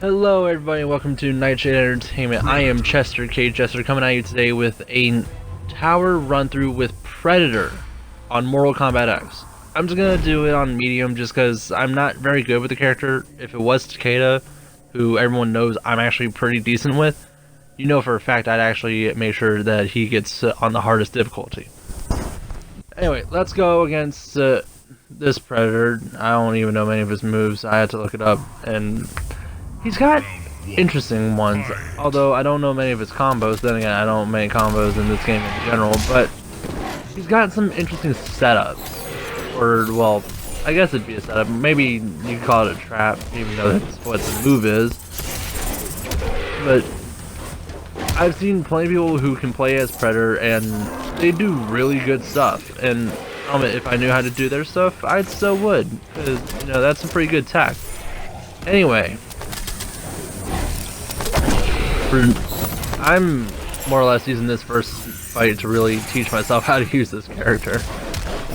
Hello everybody, welcome to Nightshade Entertainment. I am Chester K. Chester coming at you today with a tower run through with Predator on Mortal Kombat X. I'm just gonna do it on medium just because I'm not very good with the character. If it was Takeda, who everyone knows I'm actually pretty decent with, you know for a fact I'd actually make sure that he gets on the hardest difficulty. Anyway, let's go against this Predator. I don't even know many of his moves. I had to look it up, and he's got interesting ones, although I don't know many of his combos. Then again, I don't know many combos in this game in general, but he's got some interesting setups. Or, well, I guess it'd be a setup. Maybe you could call it a trap, even though that's what the move is. But I've seen plenty of people who can play as Predator, and they do really good stuff. And if I knew how to do their stuff, I so would, because, you know, that's some pretty good tech. Anyway, I'm more or less using this first fight to really teach myself how to use this character,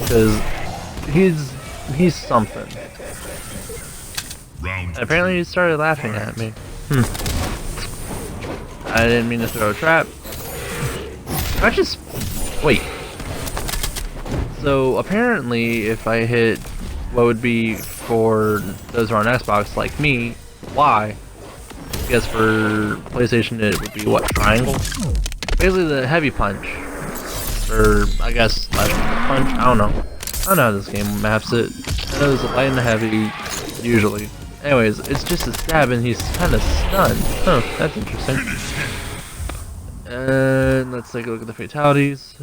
because he's something. And apparently he started laughing at me. I didn't mean to throw a trap. Wait. So apparently if I hit what would be, for those who are on Xbox like me, Y, I guess for PlayStation it would be what, triangle? Basically the heavy punch. Or I guess left punch, I don't know. I don't know how this game maps it. I know there's a light and a heavy, usually. Anyways, it's just a stab and he's kind of stunned. Huh, that's interesting. And let's take a look at the fatalities.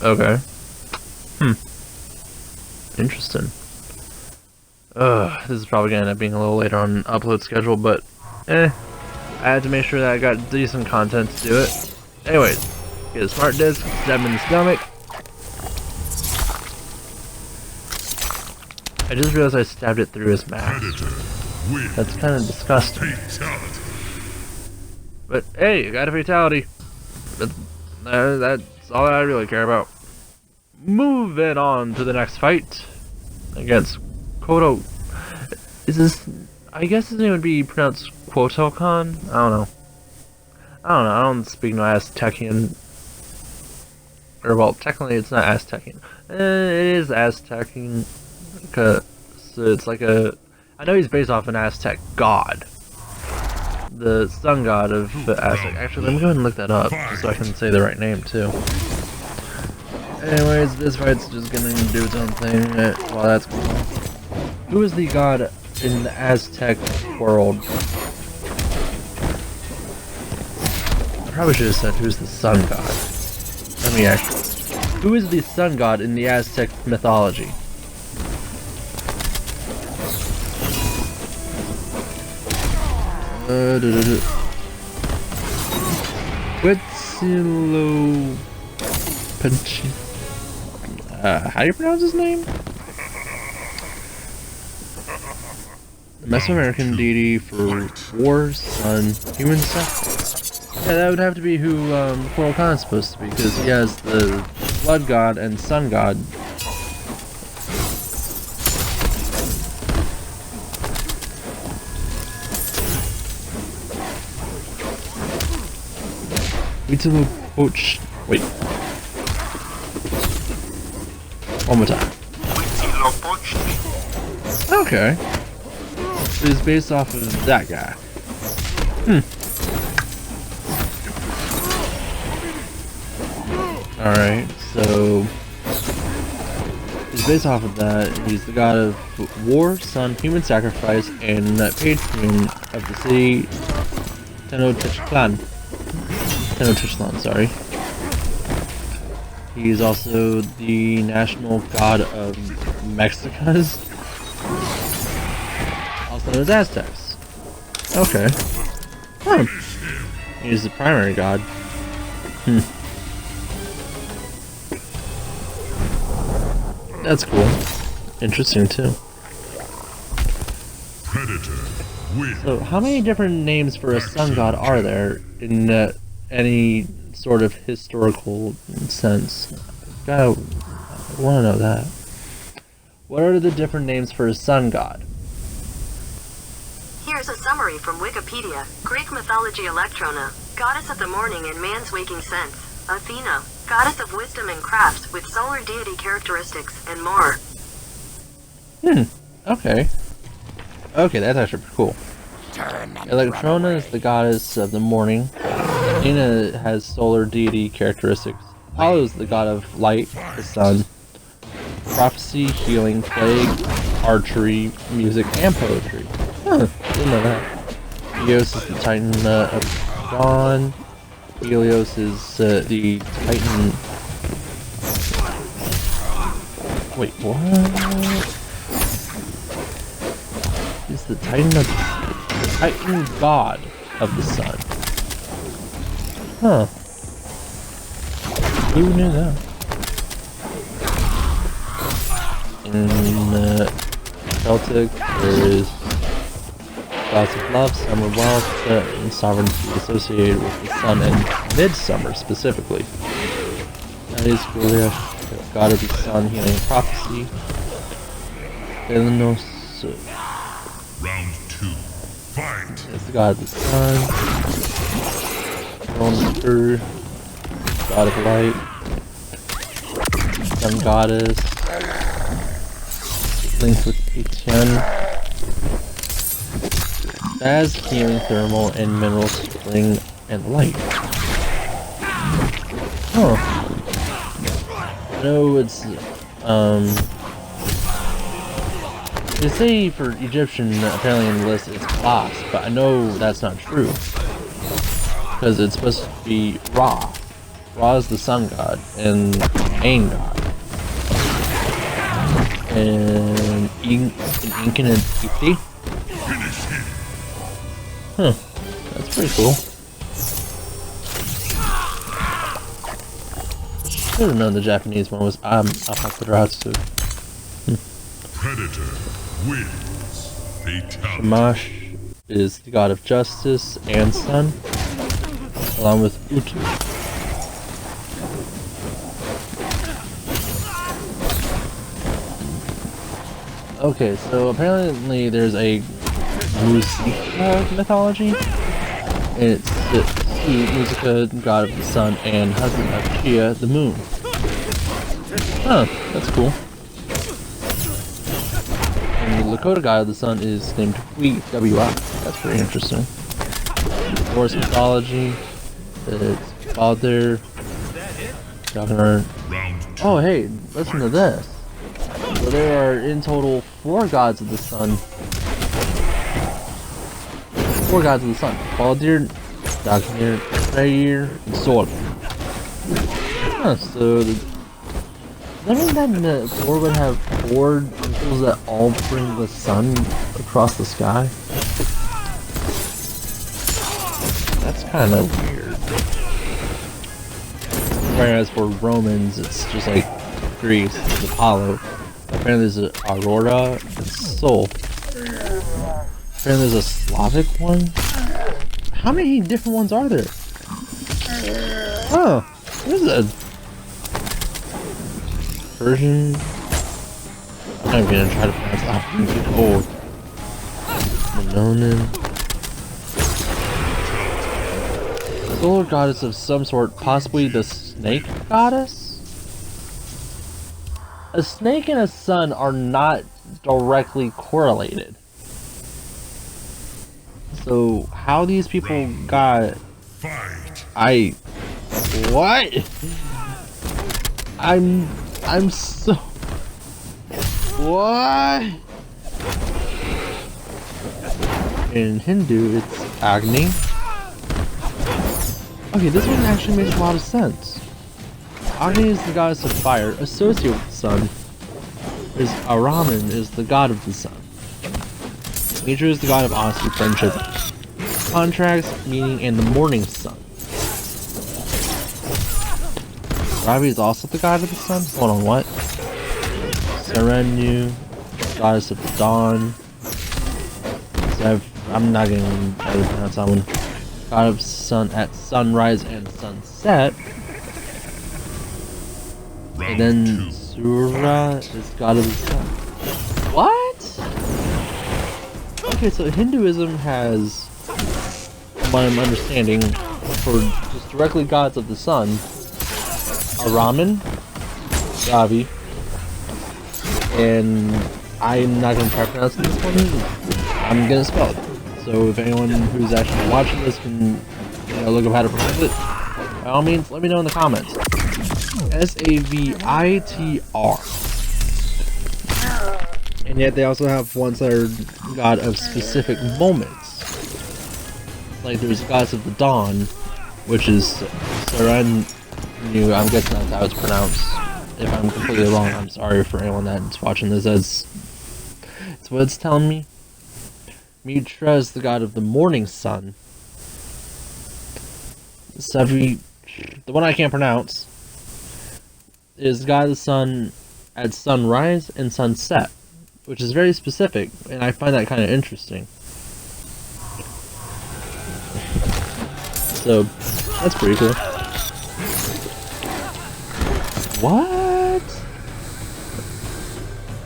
Okay. Interesting. This is probably gonna end up being a little later on upload schedule, but I had to make sure that I got decent content to do it. Anyways, get a smart disc, stab him in the stomach. I just realized I stabbed it through his mask. That's kind of disgusting. But hey, I got a fatality. That's all I really care about. Moving on to the next fight against Kodo. Is this? I guess his name would be pronounced Quotocon? I don't know. I don't speak no Aztecian. Or, well, technically it's not Aztecian. It is Aztecian. So it's like a... I know he's based off an Aztec god. The sun god of Aztec. Actually, let me go ahead and look that up, just so I can say the right name, too. Anyways, this fight's just gonna do its own thing while that's going on. Who is the god in the Aztec world? I probably should have said who's the sun god. Let me actually. Who is the sun god in the Aztec mythology? Huitzilopochtli. How do you pronounce his name? The Mesoamerican deity for war, sun, human sacrifice. Yeah, that would have to be who Kotal Khan is supposed to be, because he has the blood god and sun god. Huitzilopochtli. Wait. One more time. Okay. It's based off of that guy. Alright, so he's based off of that. He's the god of war, sun, human sacrifice, and patron of the city Tenochtitlan. Sorry. He's also the national god of Mexicas, also known as Aztecs. Okay. He's the primary god. That's cool. Interesting too. So, how many different names for a sun god are there in any sort of historical sense? I want to know that. What are the different names for a sun god? Here's a summary from Wikipedia. Greek mythology Electrona, goddess of the morning and man's waking sense. Athena, goddess of wisdom and crafts with solar deity characteristics, and more. Okay. Okay, that's actually pretty cool. Electrona is the goddess of the morning. Athena has solar deity characteristics. Apollo is the god of light, the sun. Prophecy, healing, plague, archery, music, and poetry. Didn't know that. Eos is the titan of dawn. Helios is the titan. Wait, what? Is the titan god of the sun? Huh? Who knew that? In Celtic, there is gods of love, summer, wealth, and sovereignty associated with the sun and midsummer specifically. That is Gloria, god of the sun, healing, and prophecy. Thelanos. Round 2. Fight! It's the god of the sun. Ronaker, god of light. Sun goddess. Linked with Etienne. As healing, thermal, and mineral, spring, and light. Huh. I know it's, they say for Egyptian, apparently in the list, it's Bas, but I know that's not true. Because it's supposed to be Ra. Ra is the sun god, and Ain god. And Incan and Ithi. Huh. That's pretty cool. Should have known the Japanese one was Amaterasu. Predator wins. Fatality. Shamash is the god of justice and sun, along with Utu. Okay, so apparently there's a Musica mythology. It's Musica, god of the sun, and husband of Chia, the moon. Huh, that's cool. And the Lakota god of the sun is named W.I. That's pretty interesting. Norse mythology. It's Father. Oh, hey, listen to this. So there are in total 4 gods of the sun. 4 gods of the sun. Baldur, Dagnir, Freyr, and Sol. Huh, so does that mean that Thor would have 4 peoples that all bring the sun across the sky? That's kind of weird. Whereas for Romans, it's just like Greece, it's Apollo. Apparently there's an Aurora and Sol. Apparently there's a Slavic one. How many different ones are there? Oh, there's a Persian. I'm not even gonna try to pronounce that. I'm getting old. Minoan. Solar goddess of some sort, possibly the snake goddess? A snake and a sun are not directly correlated. So how these people got what? I'm so what? In Hindu it's Agni. Okay, this one actually makes a lot of sense. Agni is the goddess of fire, associated with the sun. Araman is the god of the sun. Nature is the god of honesty, friendship, contracts, meaning, and the morning sun. Ravi is also the god of the sun? Hold on, what? Serenu, goddess of the dawn. So I'm not going to pronounce that one. God of sun at sunrise and sunset. And then Surya is god of the sun. What? Okay, so Hinduism has, from what I'm understanding, for just directly gods of the sun, a Raman, Ravi, and I'm not going to try pronouncing this one. I'm going to spell it. So if anyone who's actually watching this can look up how to pronounce it, by all means, let me know in the comments. Savitr. And yet they also have ones that are god of specific moments. Like there's gods of the dawn, which is Saran. I'm guessing that's how it's pronounced. If I'm completely wrong, I'm sorry for anyone that's watching this. It's what it's telling me. Mitra is the god of the morning sun. Savi, the one I can't pronounce, is the god of the sun at sunrise and sunset, which is very specific, and I find that kind of interesting. So, that's pretty cool. What?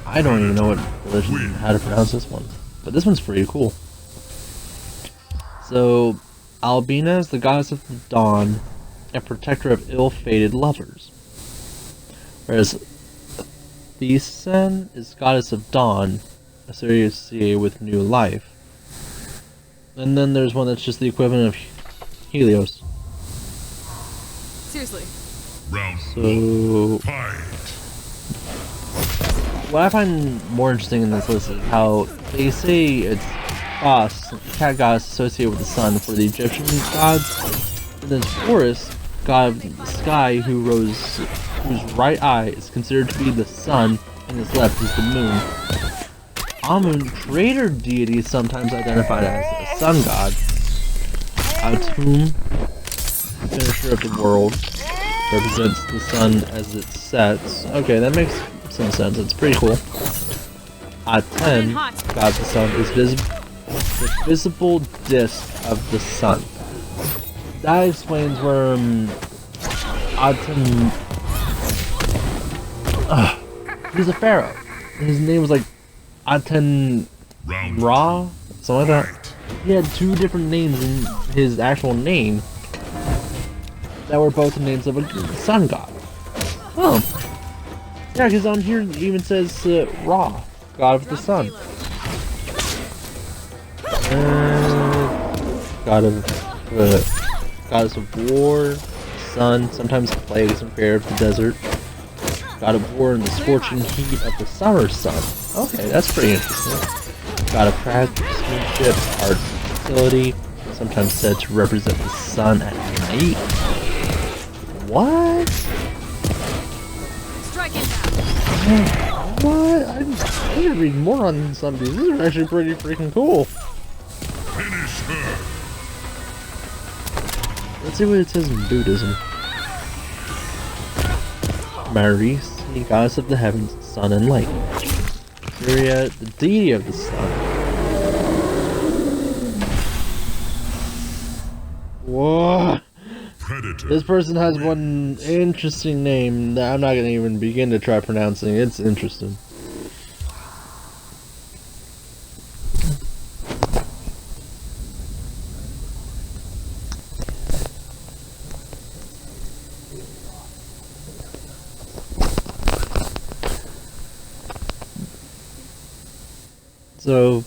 I don't even know what religion, how to pronounce this one, but this one's pretty cool. So, Albina is the goddess of the dawn and protector of ill-fated lovers. Whereas Thesen is goddess of dawn, associated with new life. And then there's one that's just the equivalent of Helios. Seriously. So, what I find more interesting in this list is how they say it's cat goddess associated with the sun for the Egyptian gods, and then Horus, god of the sky, whose right eye is considered to be the sun and his left is the moon. Amun, creator deity, is sometimes identified as a sun god. Atum, finisher of the world, represents the sun as it sets. Okay, that makes some sense. It's pretty cool. Aten, god of the sun, is the visible disk of the sun. That explains where Aten. He's a pharaoh. His name was like Aten Ra, something like that. He had two different names in his actual name that were both the names of a sun god. Oh. Yeah, because on here it even says Ra, god of the sun. Goddess of war, sun, sometimes plagues and creator of the desert. God of war and the scorching heat of the summer sun. Okay, that's pretty interesting. God of craftsmanship, art and fertility, sometimes said to represent the sun at night. What? What? I need to read more on some of these. These are actually pretty freaking cool. Finish her. Let's see what it says in Buddhism. Maris, the goddess of the heavens, sun and light. Surya, the deity of the sun. Whoa! Predator. This person has one interesting name that I'm not going to even begin to try pronouncing. It's interesting. So,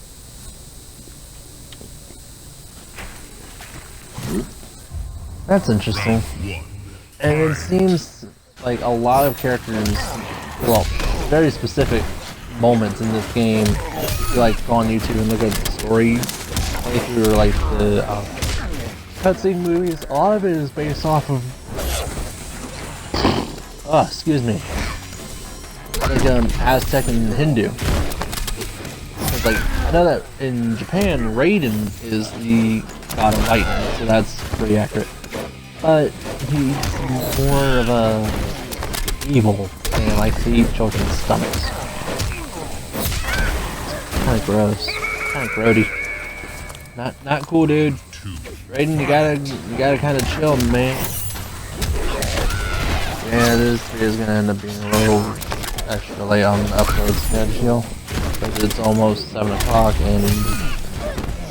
that's interesting. And it seems like a lot of characters, well, very specific moments in this game, if you like go on YouTube and look at the story playthrough or like the cutscene movies, a lot of it is based off of, excuse me, like Aztec and Hindu. Like, I know that in Japan, Raiden is the god of lightning, so that's pretty accurate. But he's more of a evil and likes to eat children's stomachs. Kinda gross. Kinda grody. Not cool, dude. Raiden, you gotta kinda chill, man. Yeah, this video is gonna end up being a little extra late on the upload schedule. Because it's almost 7 o'clock and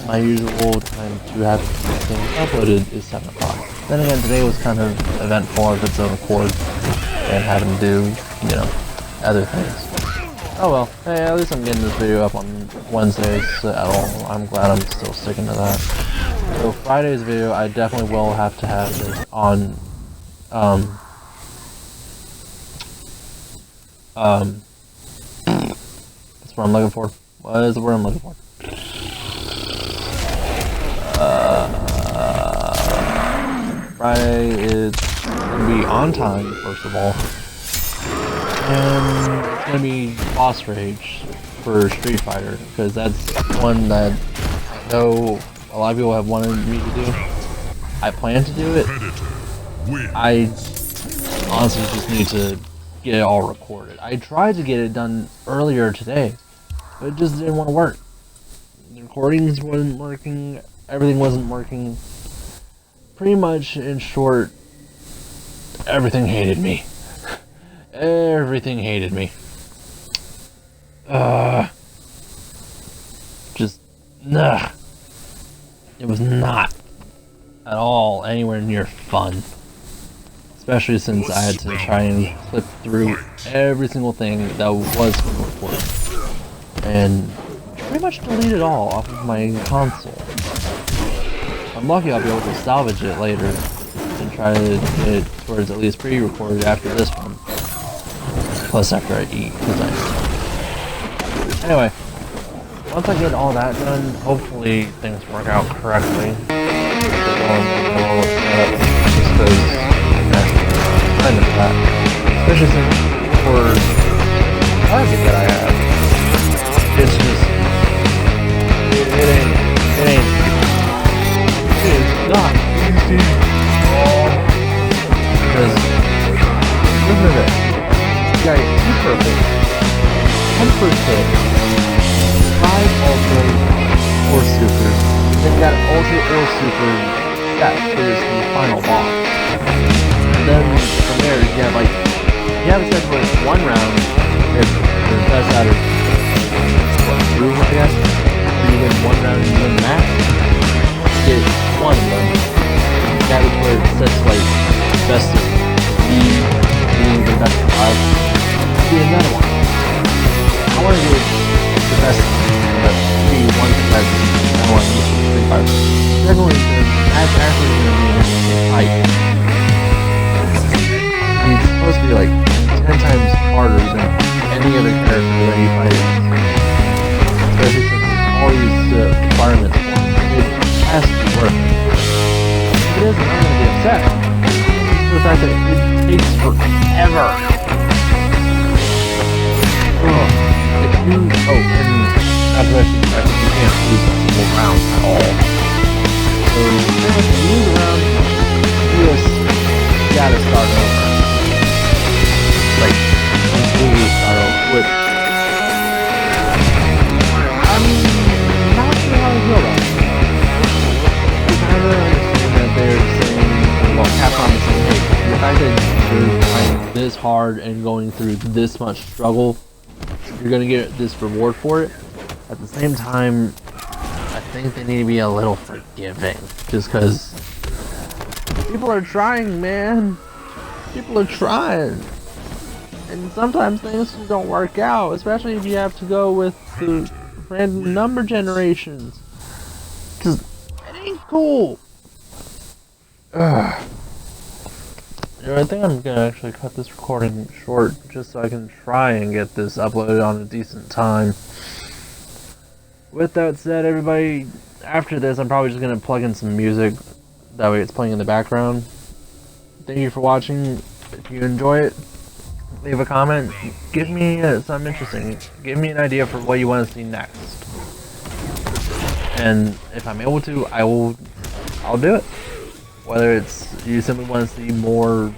my usual time to have things uploaded is 7 o'clock. Then again, today was kind of eventful of its own accord, and having to do, you know, other things. Oh well, hey, at least I'm getting this video up on Wednesdays at all. I'm glad I'm still sticking to that. So Friday's video, I definitely will have to have this on, that's what I'm looking for. What is the word I'm looking for? Friday is gonna be on time, first of all. And it's gonna be boss rage for Street Fighter, because that's one that I know a lot of people have wanted me to do. I plan to do it. I honestly just need to get it all recorded. I tried to get it done earlier today, but it just didn't want to work. The recordings wasn't working, everything wasn't working. Pretty much, in short, everything hated me. Everything hated me. Just, nah. It was not at all anywhere near fun. Especially since I had to try and clip through every single thing that was recorded. And pretty much delete it all off of my console. I'm lucky I'll be able to salvage it later and try to get it towards at least pre-recorded after this one. Plus after I eat, because Anyway, once I get all that done, hopefully things work out correctly. Just because I'm into that. Especially since for the target that I have, it's just it ain't not easy. Because listen to this. You got 2 purple, 10 first hit, 5 ultra or super, then you got ultra or super. That is the final boss. And then from there you have like a set for 1 round if the best out of what, 2 I guess. So you win 1 round and you win the match. Get 1 of them. That is where it sets like best of being the best of 5. Be another one. I want to do the best but be one that's I want to use Street Fighter. Secondly, that's actually going to be a fight. It's supposed to be like 10 times harder than any other character that you fight. Especially since all these requirements for it. It has to be worth it. If it isn't, I'm going to be upset. The fact that it takes forever. And not to mention the fact that you can't lose a single round at all. So if you lose a round, you just gotta start over. Like, completely start over. Which, I'm not sure how to feel about it. I kind of understand that they're saying, well, Capcom is saying, hey, the fact that you're trying this hard and going through this much struggle, you're gonna get this reward for it. At the same time, I think they need to be a little forgiving. Just because people are trying, man. People are trying. And sometimes things just don't work out. Especially if you have to go with the random number generations. Because it ain't cool. Ugh. You know, I think I'm gonna actually cut this recording short just so I can try and get this uploaded on a decent time. With that said, everybody, after this I'm probably just gonna plug in some music, that way it's playing in the background. Thank you for watching. If you enjoy it, leave a comment, give me something interesting, give me an idea for what you want to see next. And if I'm able to, I'll do it. Whether it's you simply want to see more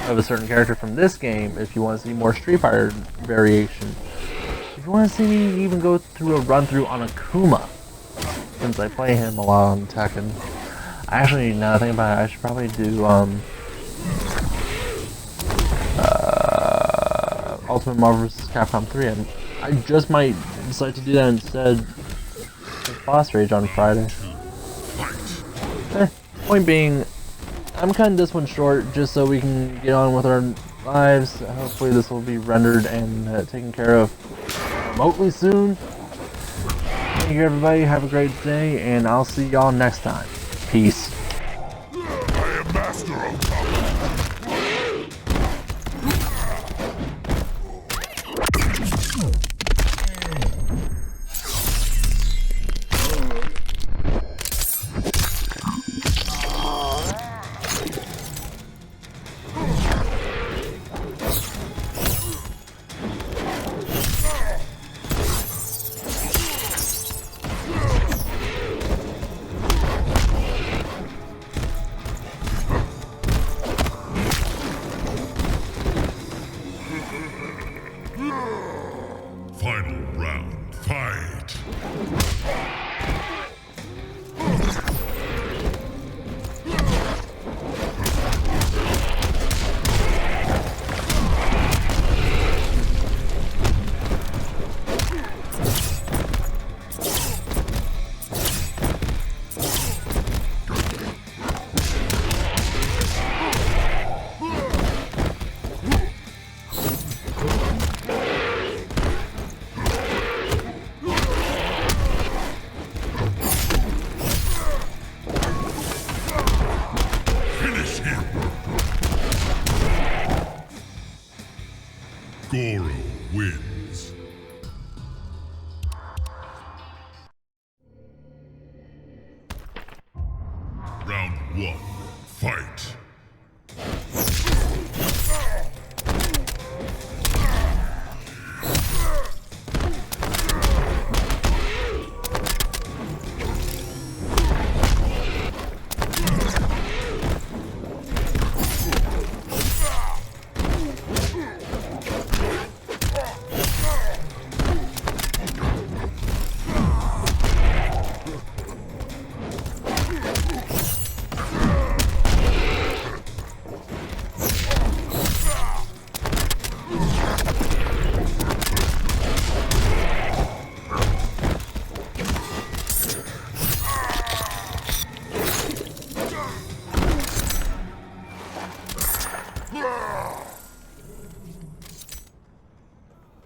of a certain character from this game, if you want to see more Street Fighter variation, if you want to see me even go through a run through on Akuma, since I play him a lot on Tekken. Actually, now that I think about it, I should probably do Ultimate Marvel vs. Capcom 3. I just might decide to do that instead. boss rage on Friday. Point being, I'm cutting this one short just so we can get on with our lives. Hopefully this will be rendered and taken care of remotely soon. Thank you everybody, have a great day, and I'll see y'all next time. Peace. I am master of Kombat. Final round, fight! Goro wins. Round 1, fight.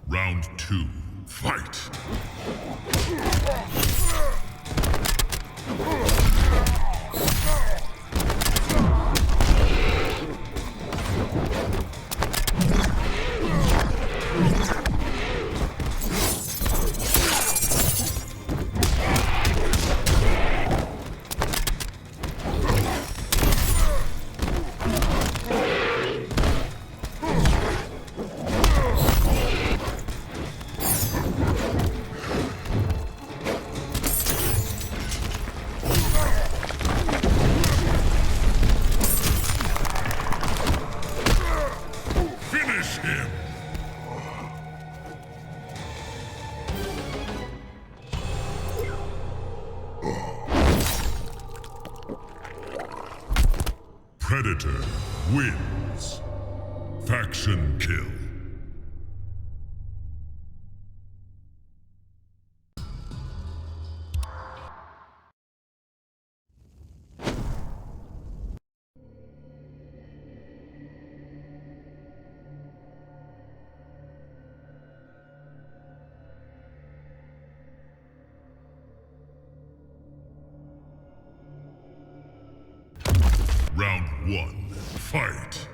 Round 2, fight! Finish him! Predator wins. Faction kill. Round 1, fight!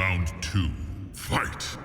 Round 2, fight!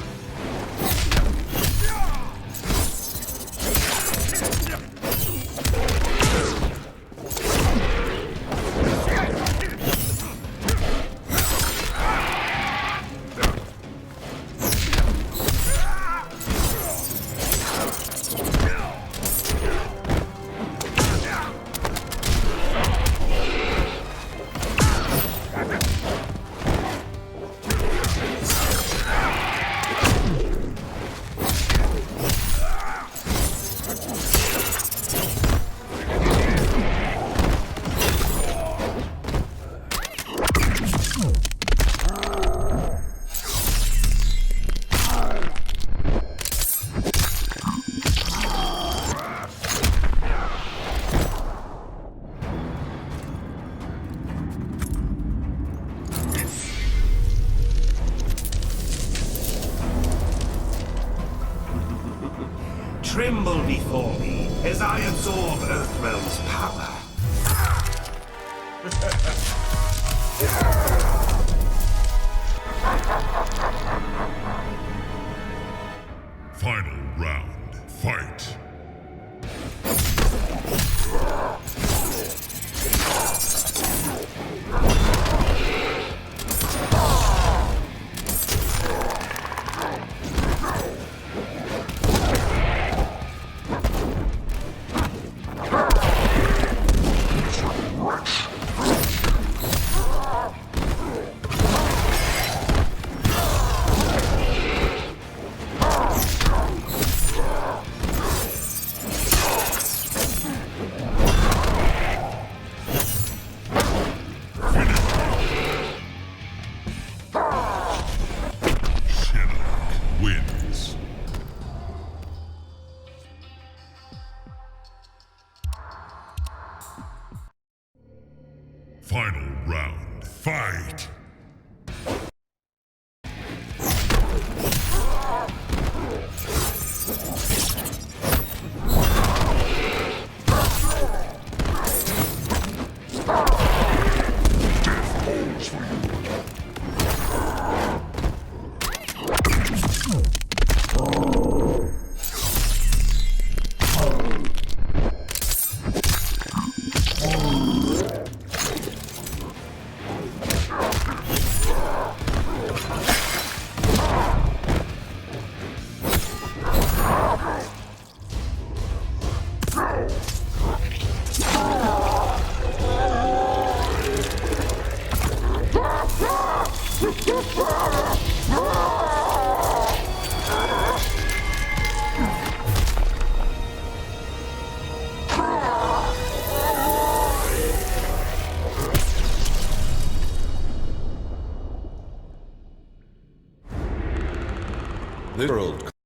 Tremble before me as I absorb Earthrealm's power. Final round, fight! Wins. Final round, fight! The world